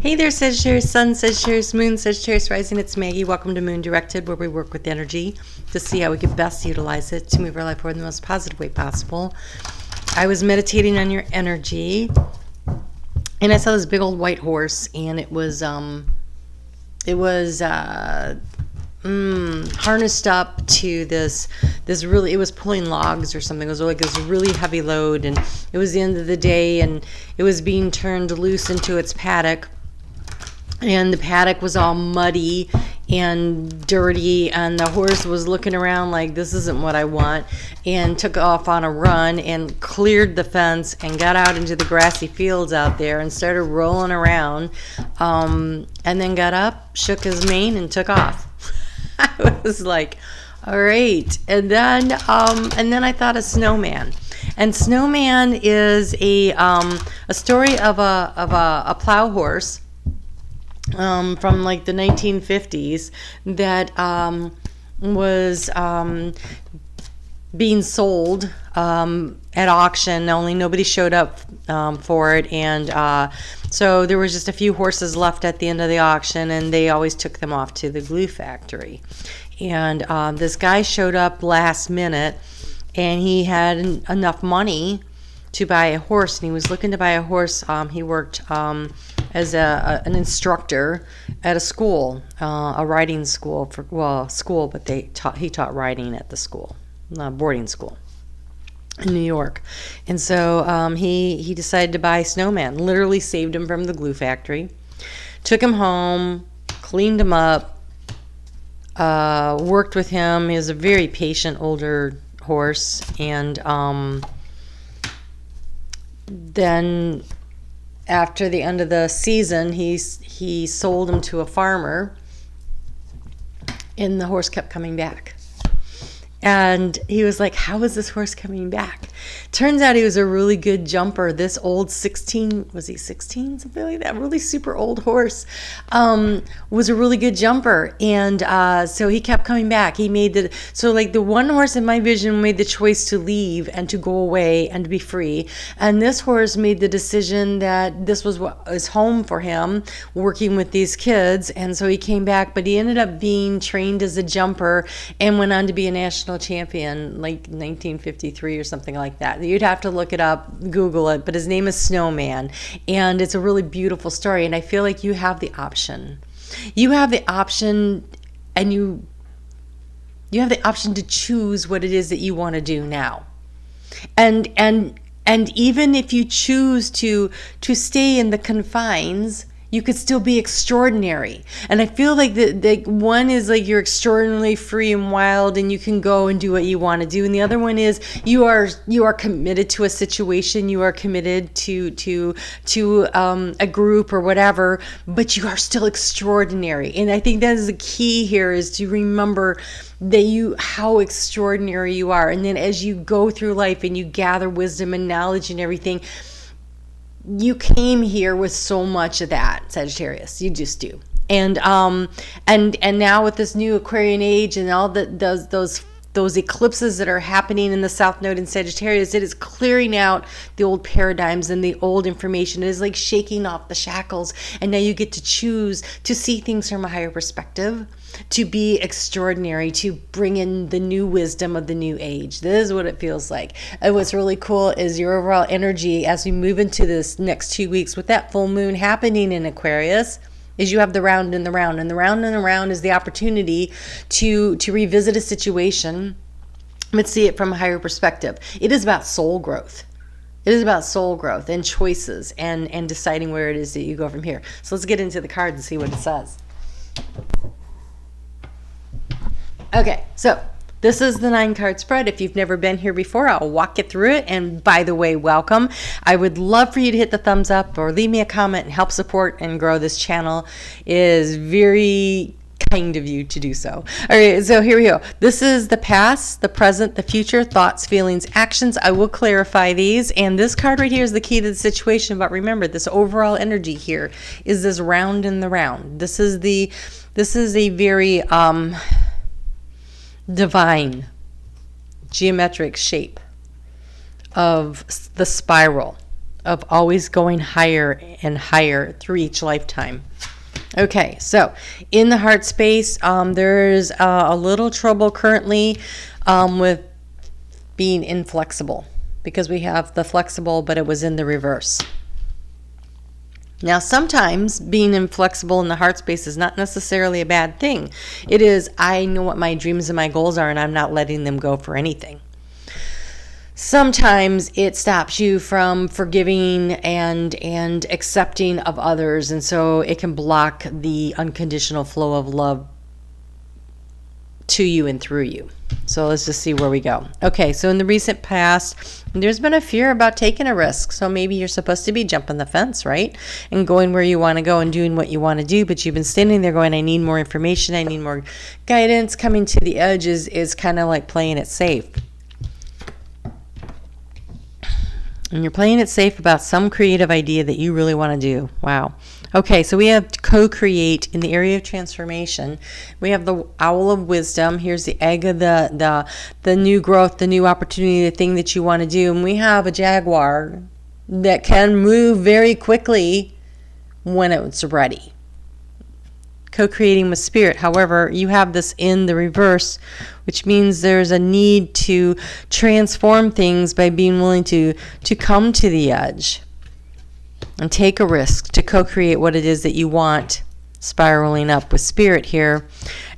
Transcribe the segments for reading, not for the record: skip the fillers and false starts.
Hey there, Sagittarius, Sun, Sagittarius, Moon, Sagittarius, Rising. It's Maggie. Welcome to Moon Directed, where we work with energy to see how we can best utilize it to move our life forward in the most positive way possible. I was meditating on your energy, and I saw this big old white horse, and it was harnessed up to this really, it was pulling logs or something. It was like this really heavy load, and it was the end of the day, and it was being turned loose into its paddock. And the paddock was all muddy and dirty, and the horse was looking around like, this isn't what I want, and took off on a run and cleared the fence and got out into the grassy fields out there and started rolling around, and then got up, shook his mane, and took off. I was like, all right. And then I thought of Snowman. And Snowman is a story of a plow horse from like the 1950s that was being sold at auction. Only nobody showed up for it, and so there was just a few horses left at the end of the auction, and they always took them off to the glue factory. And this guy showed up last minute, and he had enough money to buy a horse, and he was looking to buy a horse. He worked as an instructor at a school, a riding school but he taught riding at the school, boarding school in New York. And so he decided to buy Snowman. Literally saved him from the glue factory, took him home, cleaned him up, worked with him. He was a very patient older horse, and then after the end of the season, he sold him to a farmer, and the horse kept coming back. And he was like, how is this horse coming back? Turns out he was a really good jumper. This old 16, was he 16? Something like that. Really super old horse was a really good jumper. And so he kept coming back. He made the one horse in my vision made the choice to leave and to go away and to be free. And this horse made the decision that this was what was home for him, working with these kids. And so he came back, but he ended up being trained as a jumper and went on to be a national champion like 1953 or something like that. You'd have to look it up, Google it, but his name is Snowman, and it's a really beautiful story. And I feel like you have the option. You have the option, and you have the option to choose what it is that you want to do now. And even if you choose to stay in the confines, you could still be extraordinary. And I feel like the one is like you're extraordinarily free and wild, and you can go and do what you want to do. And the other one is you are committed to a situation, you are committed to a group or whatever, but you are still extraordinary. And I think that is the key here, is to remember that how extraordinary you are. And then as you go through life and you gather wisdom and knowledge and everything, you came here with so much of that, Sagittarius. You just do. And now with this new Aquarian age and all those eclipses that are happening in the South Node in Sagittarius, it is clearing out the old paradigms and the old information. It is like shaking off the shackles, and now you get to choose to see things from a higher perspective, to be extraordinary, to bring in the new wisdom of the new age. This is what it feels like. And what's really cool is your overall energy as we move into this next 2 weeks with that full moon happening in Aquarius, is you have the round and the round, and the round and the round is the opportunity to revisit a situation, but see it from a higher perspective. It is about soul growth. It is about soul growth and choices and deciding where it is that you go from here. So let's get into the cards and see what it says. Okay, so this is the 9-card spread. If you've never been here before, I'll walk you through it. And by the way, welcome. I would love for you to hit the thumbs up or leave me a comment and help support and grow this channel. It is very kind of you to do so. All right, so here we go. This is the past, the present, the future, thoughts, feelings, actions. I will clarify these. And this card right here is the key to the situation. But remember, this overall energy here is this round and the round. This is a very divine geometric shape of the spiral of always going higher and higher through each lifetime. Okay, so in the heart space, there's a little trouble currently with being inflexible, because we have the flexible, but it was in the reverse. Now, sometimes being inflexible in the heart space is not necessarily a bad thing. It is, I know what my dreams and my goals are, and I'm not letting them go for anything. Sometimes it stops you from forgiving and accepting of others, and so it can block the unconditional flow of love to you and through you. So let's just see where we go. Okay, so in the recent past, there's been a fear about taking a risk. So maybe you're supposed to be jumping the fence, right? And going where you want to go and doing what you want to do, but you've been standing there going, I need more information, I need more guidance. Coming to the edge is kind of like playing it safe. And you're playing it safe about some creative idea that you really want to do. Wow. Okay, so we have co-create in the area of transformation. We have the owl of wisdom. Here's the egg of the new growth, the new opportunity, the thing that you want to do. And we have a jaguar that can move very quickly when it's ready. Co-creating with spirit. However, you have this in the reverse, which means there's a need to transform things by being willing to come to the edge and take a risk to co-create what it is that you want, spiraling up with spirit here.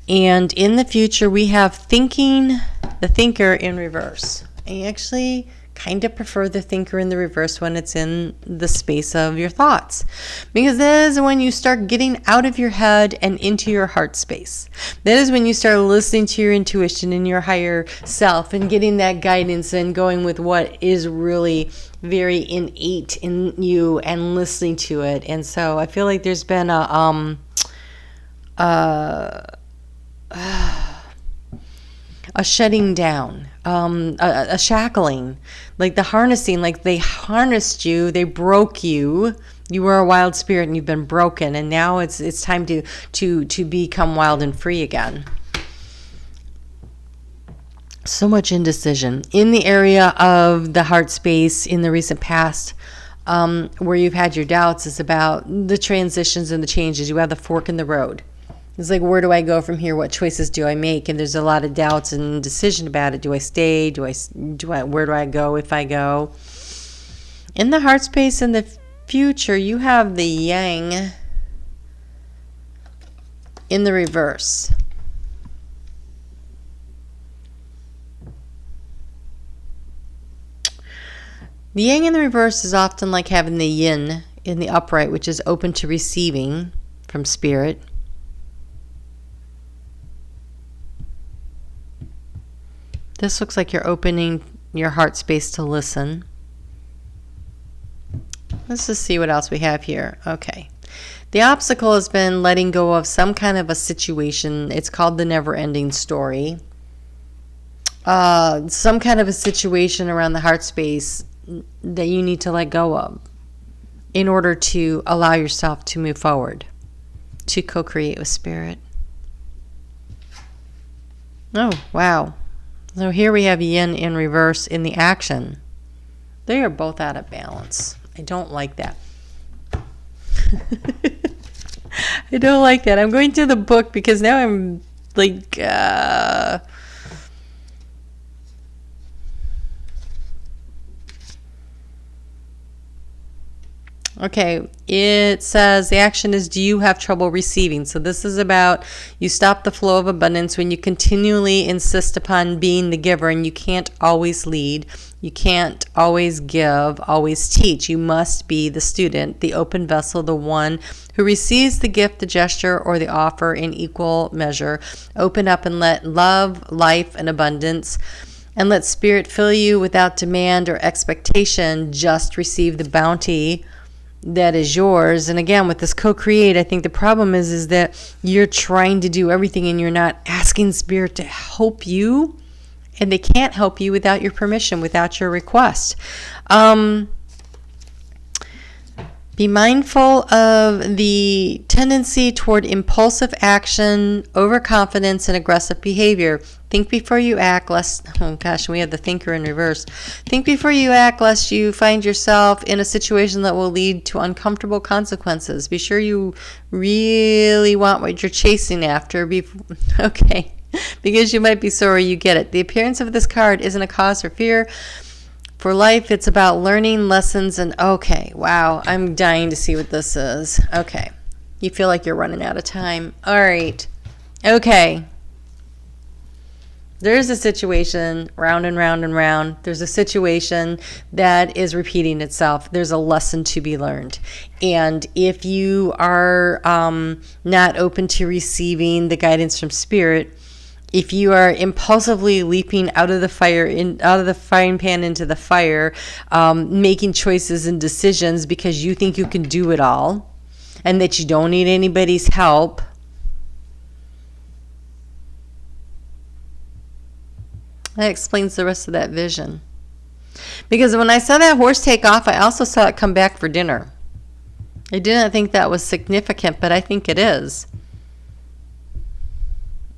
And in the future, we have the thinker in reverse. I actually kind of prefer the thinker in the reverse when it's in the space of your thoughts, because that is when you start getting out of your head and into your heart space. That is when you start listening to your intuition and your higher self and getting that guidance and going with what is really very innate in you and listening to it. And so I feel like there's been a shutting down, a shackling, like the harnessing, like they harnessed you, they broke you. You were a wild spirit and you've been broken, and now it's time to become wild and free again. So much indecision in the area of the heart space in the recent past, where you've had your doubts, is about the transitions and the changes. You have the fork in the road. It's like, where do I go from here? What choices do I make? And there's a lot of doubts and indecision about it. Do I stay? Where do I go if I go? In the heart space in the future, you have the yang in the reverse. The yang in the reverse is often like having the yin in the upright, which is open to receiving from spirit. This looks like you're opening your heart space to listen. Let's just see what else we have here. Okay. The obstacle has been letting go of some kind of a situation. It's called the never-ending story. Some kind of a situation around the heart space that you need to let go of in order to allow yourself to move forward, to co-create with spirit. Oh, wow. So here we have yin in reverse in the action. They are both out of balance. I don't like that. I don't like that. I'm going to the book because now I'm like... Okay, it says the action is, do you have trouble receiving? So this is about you stop the flow of abundance when you continually insist upon being the giver, and you can't always lead. You can't always give, always teach. You must be the student, the open vessel, the one who receives the gift, the gesture, or the offer in equal measure. Open up and let love, life, and abundance, and let spirit fill you without demand or expectation. Just receive the bounty that is yours. And again, with this co-create, I think the problem is that you're trying to do everything and you're not asking spirit to help you, and they can't help you without your permission, without your request. Be mindful of the tendency toward impulsive action, overconfidence, and aggressive behavior. Think before you act, lest, oh gosh, we have the thinker in reverse. Think before you act, lest you find yourself in a situation that will lead to uncomfortable consequences. Be sure you really want what you're chasing after. Okay, because you might be sorry you get it. The appearance of this card isn't a cause for fear. For life, it's about learning lessons and, okay, wow, I'm dying to see what this is. Okay, you feel like you're running out of time. All right, okay. There's a situation, round and round and round. There's a situation that is repeating itself. There's a lesson to be learned. And if you are not open to receiving the guidance from Spirit, if you are impulsively leaping out of the frying pan into the fire, making choices and decisions because you think you can do it all and that you don't need anybody's help, that explains the rest of that vision. Because when I saw that horse take off, I also saw it come back for dinner. I didn't think that was significant, but I think it is.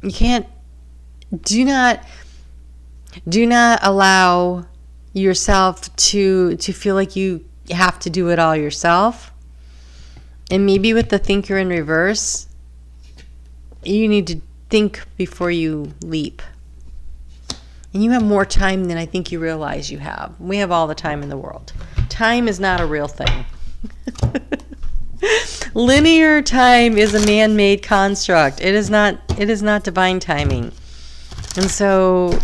You can't, do not allow yourself to feel like you have to do it all yourself. And maybe with the thinker in reverse, you need to think before you leap. And you have more time than I think you realize you have. We have all the time in the world. Time is not a real thing. Linear time is a man-made construct. It is not divine timing. And so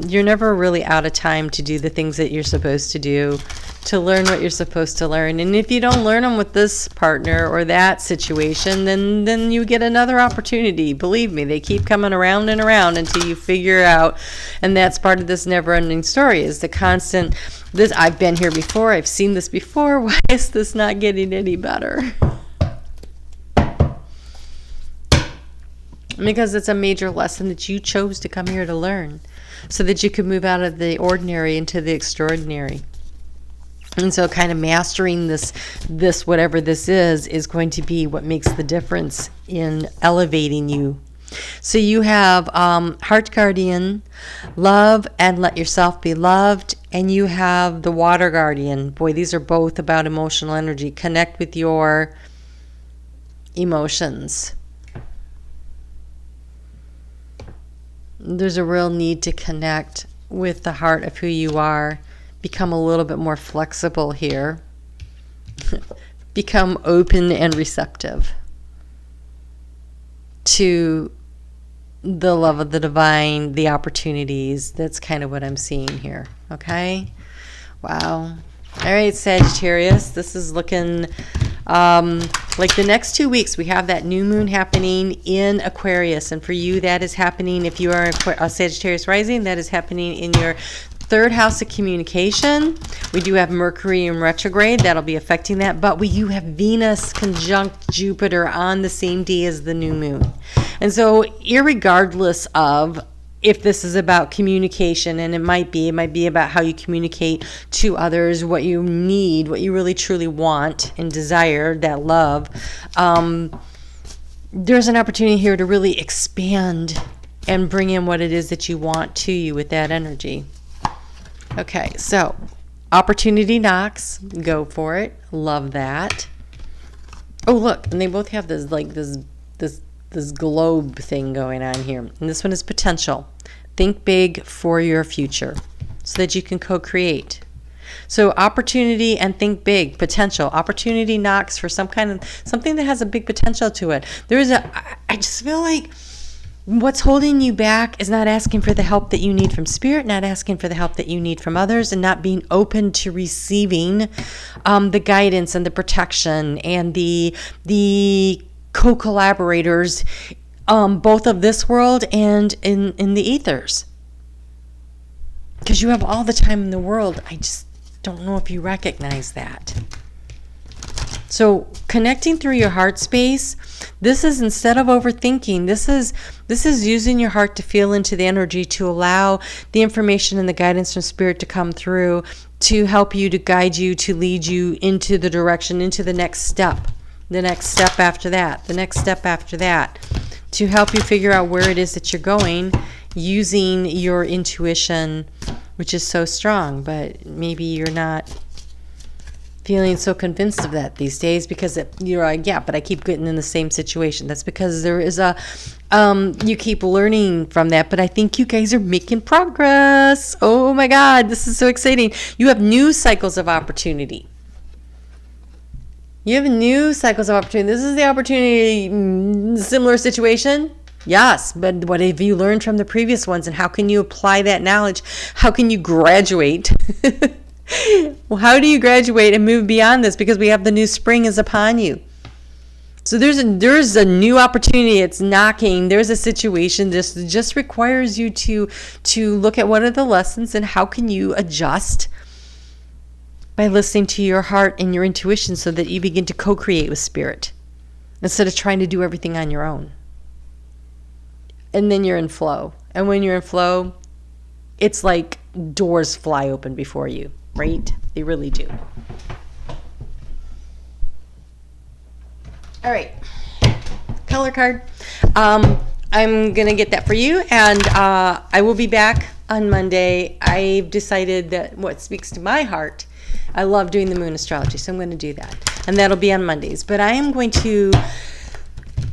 you're never really out of time to do the things that you're supposed to do, to learn what you're supposed to learn. And if you don't learn them with this partner or that situation, then you get another opportunity. Believe me, they keep coming around and around until you figure out. And that's part of this never-ending story, is the constant, this, I've been here before, I've seen this before, why is this not getting any better? Because it's a major lesson that you chose to come here to learn, so that you could move out of the ordinary into the extraordinary. And so kind of mastering this whatever this is going to be what makes the difference in elevating you. So you have Heart Guardian, Love and Let Yourself Be Loved, and you have the Water Guardian. Boy, these are both about emotional energy. Connect with your emotions. There's a real need to connect with the heart of who you are. Become a little bit more flexible here. Become open and receptive to the love of the divine, the opportunities. That's kind of what I'm seeing here. Okay? Wow. All right, Sagittarius. This is looking like the next 2 weeks. We have that new moon happening in Aquarius. And for you, that is happening, if you are a Sagittarius rising, that is happening in your third house of communication. We do have Mercury in retrograde. That'll be affecting that. But you have Venus conjunct Jupiter on the same day as the new moon. And so irregardless of if this is about communication, and it might be about how you communicate to others, what you need, what you really truly want and desire, that love, there's an opportunity here to really expand and bring in what it is that you want to you with that energy. Okay, so opportunity knocks. Go for it. Love that. Oh, look, and they both have this globe thing going on here. And this one is potential. Think big for your future so that you can co-create. So opportunity and think big, potential. Opportunity knocks for something that has a big potential to it. I just feel like what's holding you back is not asking for the help that you need from Spirit, not asking for the help that you need from others, and not being open to receiving the guidance and the protection and the co-collaborators, both of this world and in the ethers. Because you have all the time in the world. I just don't know if you recognize that. So connecting through your heart space, this is, instead of overthinking, this is using your heart to feel into the energy, to allow the information and the guidance from Spirit to come through, to help you, to guide you, to lead you into the direction, into the next step. The next step after that, the next step after that. to help you figure out where it is that you're going using your intuition, which is so strong. But maybe you're not feeling so convinced of that these days because you're like, yeah, but I keep getting in the same situation. That's because there is you keep learning from that. But I think you guys are making progress. Oh my God, this is so exciting. You have new cycles of opportunity. You have new cycles of opportunity. This is the opportunity, similar situation. Yes, but what have you learned from the previous ones, and how can you apply that knowledge? How can you graduate? Well, how do you graduate and move beyond this? Because we have the new spring is upon you. So there's a new opportunity. It's knocking. There's a situation. This just requires you to look at what are the lessons and how can you adjust by listening to your heart and your intuition so that you begin to co-create with spirit instead of trying to do everything on your own. And then you're in flow. And when you're in flow, it's like doors fly open before you, right? They really do. All right. Color card. I'm going to get that for you, and I will be back on Monday. I've decided that what speaks to my heart, I love doing the moon astrology, so I'm going to do that. And that'll be on Mondays. But I am going to,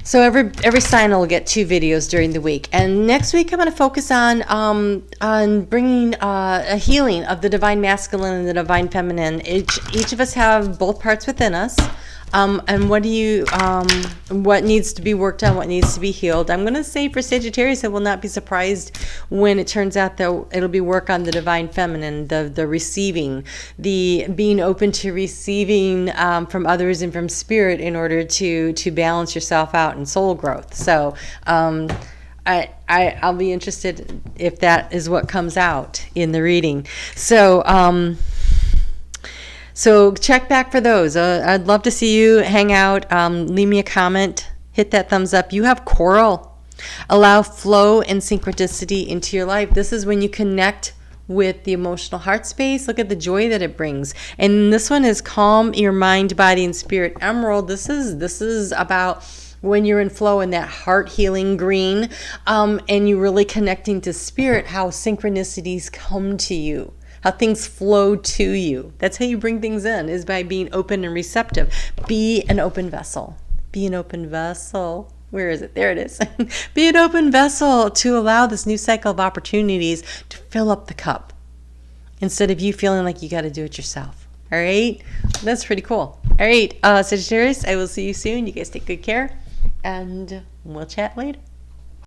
so every sign will get 2 videos during the week. And next week I'm going to focus on bringing a healing of the divine masculine and the divine feminine. Each of us have both parts within us. And what needs to be worked on, what needs to be healed. I'm going to say for Sagittarius, I will not be surprised when it turns out that it'll be work on the divine feminine, the receiving, the being open to receiving from others and from spirit in order to balance yourself out in soul growth. So I'll be interested if that is what comes out in the reading. So check back for those. I'd love to see you hang out. Leave me a comment. Hit that thumbs up. You have coral. Allow flow and synchronicity into your life. This is when you connect with the emotional heart space. Look at the joy that it brings. And this one is calm your mind, body, and spirit. Emerald, this is about when you're in flow in that heart healing green, and you're really connecting to spirit, how synchronicities come to you. How things flow to you. That's how you bring things in, is by being open and receptive. Be an open vessel. Be an open vessel. Where is it? There it is. Be an open vessel to allow this new cycle of opportunities to fill up the cup instead of you feeling like you got to do it yourself. All right? That's pretty cool. All right, Sagittarius, I will see you soon. You guys take good care, and we'll chat later.